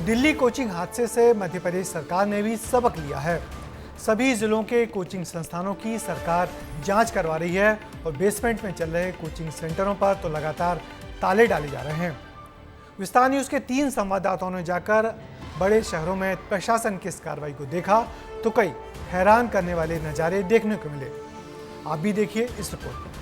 Delhi coaching हादसे से मध्य प्रदेश सरकार ने भी सबक लिया है। सभी जिलों के कोचिंग संस्थानों की सरकार जांच करवा रही है और बेसमेंट में चल रहे कोचिंग सेंटरों पर तो लगातार ताले डाले जा रहे हैं। विस्तार न्यूज़ के 3 संवाददाताओं ने जाकर बड़े शहरों में प्रशासन की इस कार्रवाई को देखा तो कई हैरान करने वाले नज़ारे देखने को मिले। आप भी देखिए इस रिपोर्ट में।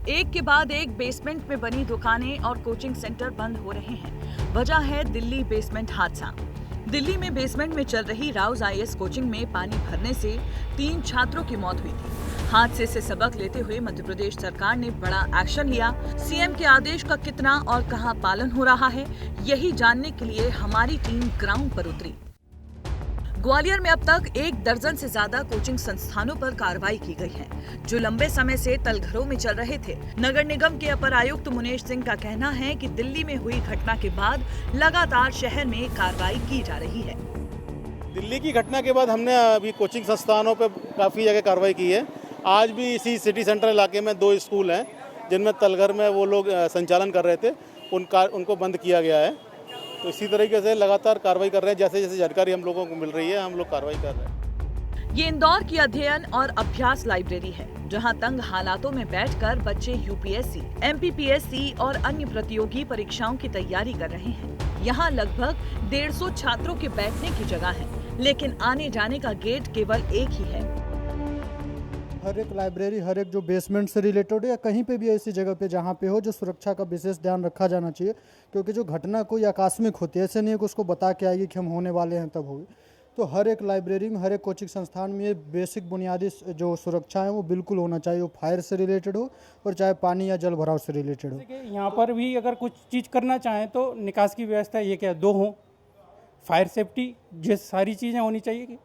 एक के बाद एक बेसमेंट में बनी दुकानें और कोचिंग सेंटर बंद हो रहे हैं। वजह है दिल्ली बेसमेंट हादसा। दिल्ली में बेसमेंट में चल रही राउज आईएएस कोचिंग में पानी भरने से 3 छात्रों की मौत हुई थी। हादसे से सबक लेते हुए मध्य प्रदेश सरकार ने बड़ा एक्शन लिया। सीएम के आदेश का कितना और कहां पालन हो रहा है, यही जानने के लिए हमारी टीम ग्राउंड पर उतरी। ग्वालियर में अब तक 1 दर्जन से ज्यादा कोचिंग संस्थानों पर कार्रवाई की गई है, जो लंबे समय से तलघरों में चल रहे थे। नगर निगम के अपर आयुक्त मुनेश सिंह का कहना है कि दिल्ली में हुई घटना के बाद लगातार शहर में कार्रवाई की जा रही है। दिल्ली की घटना के बाद हमने अभी कोचिंग संस्थानों पर काफ़ी जगह कार्रवाई की है। आज भी इसी सिटी सेंटर इलाके में 2 स्कूल हैं जिनमें तलघर में वो लोग संचालन कर रहे थे, उनको बंद किया गया है। तो इसी तरीके से लगातार कार्रवाई कर रहे हैं। जैसे जैसे जानकारी हम लोगों को मिल रही है, हम लोग कार्रवाई कर रहे हैं। ये इंदौर की अध्ययन और अभ्यास लाइब्रेरी है, जहां तंग हालातों में बैठकर बच्चे यूपीएससी, एमपीपीएससी और अन्य प्रतियोगी परीक्षाओं की तैयारी कर रहे हैं। यहाँ लगभग 150 छात्रों के बैठने की जगह है, लेकिन आने जाने का गेट केवल एक ही है। हर एक लाइब्रेरी, हर एक जो बेसमेंट से रिलेटेड या कहीं पे भी ऐसी जगह पे जहाँ पे हो जो सुरक्षा का विशेष ध्यान रखा जाना चाहिए, क्योंकि जो घटना कोई आकस्मिक होती है, ऐसे नहीं है कि उसको बता के आएगी कि हम होने वाले हैं तब होगी। तो हर एक लाइब्रेरी में, हर एक कोचिंग संस्थान में ये बेसिक बुनियादी जो सुरक्षा है वो बिल्कुल होना चाहिए, वो फायर से रिलेटेड हो और चाहे पानी या जल भराव से रिलेटेड हो। यहाँ पर भी अगर कुछ चीज़ करना चाहें तो निकास की व्यवस्था ये क्या 2 हों, फायर सेफ्टी, ये सारी चीज़ें होनी चाहिए। कि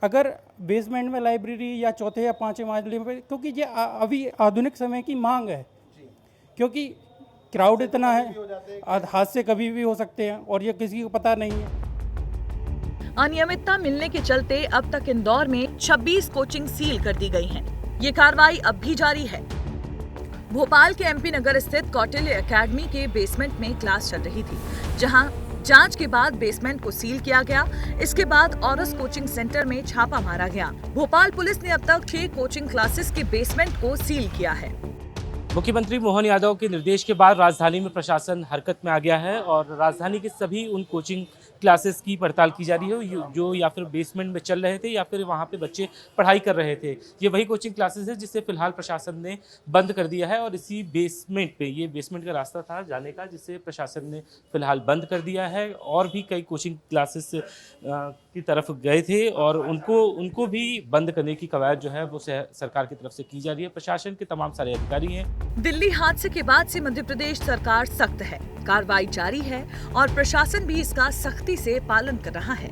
अगर बेसमेंट में लाइब्रेरी या चौथे या 5वें मंजिले में, क्योंकि ये अभी आधुनिक समय की मांग है, क्योंकि क्राउड इतना है, हादसे कभी भी हो सकते हैं और ये किसी को पता नहीं है। अनियमितता मिलने के चलते अब तक इंदौर में 26 कोचिंग सील कर दी गई हैं। ये कार्रवाई अब भी जारी है। भोपाल के एमपी नगर स्थित कौटिल्य एकेडमी के बेसमेंट में क्लास चल रही थी, जहां जांच के बाद बेसमेंट को सील किया गया। इसके बाद औरस कोचिंग सेंटर में छापा मारा गया। भोपाल पुलिस ने अब तक 6 कोचिंग क्लासेस के बेसमेंट को सील किया है। मुख्यमंत्री मोहन यादव के निर्देश के बाद राजधानी में प्रशासन हरकत में आ गया है और राजधानी के सभी उन कोचिंग क्लासेस की पड़ताल की जा रही है जो या फिर बेसमेंट में चल रहे थे या फिर वहाँ पे बच्चे पढ़ाई कर रहे थे। ये वही कोचिंग क्लासेस है जिसे फिलहाल प्रशासन ने बंद कर दिया है और इसी बेसमेंट पे, ये बेसमेंट का रास्ता था जाने का, जिसे प्रशासन ने फिलहाल बंद कर दिया है। और भी कई कोचिंग क्लासेस की तरफ गए थे और उनको भी बंद करने की कवायद जो है वो सरकार की तरफ से की जा रही है। प्रशासन के तमाम सारे अधिकारी हैं। दिल्ली हादसे के बाद से मध्य प्रदेश सरकार सख्त है, कार्रवाई जारी है और प्रशासन भी इसका सख्ती से पालन कर रहा है।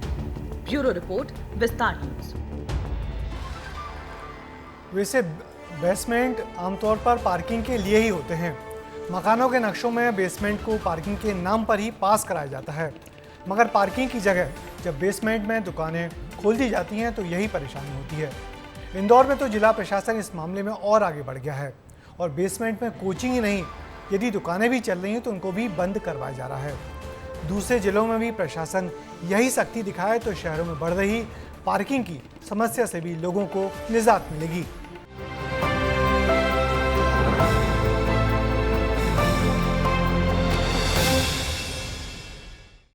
ब्यूरो रिपोर्ट, विस्तार न्यूज। वैसे बेसमेंट आमतौर पर पार्किंग के लिए ही होते हैं। मकानों के नक्शों में बेसमेंट को पार्किंग के नाम पर ही पास कराया जाता है, मगर पार्किंग की जगह जब बेसमेंट में दुकानें खोल दी जाती हैं तो यही परेशानी होती है। इंदौर में तो जिला प्रशासन इस मामले में और आगे बढ़ गया है और बेसमेंट में कोचिंग ही नहीं, यदि दुकानें भी चल रही हैं तो उनको भी बंद करवाया जा रहा है। दूसरे जिलों में भी प्रशासन यही सख्ती दिखाए तो शहरों में बढ़ रही पार्किंग की समस्या से भी लोगों को निजात मिलेगी।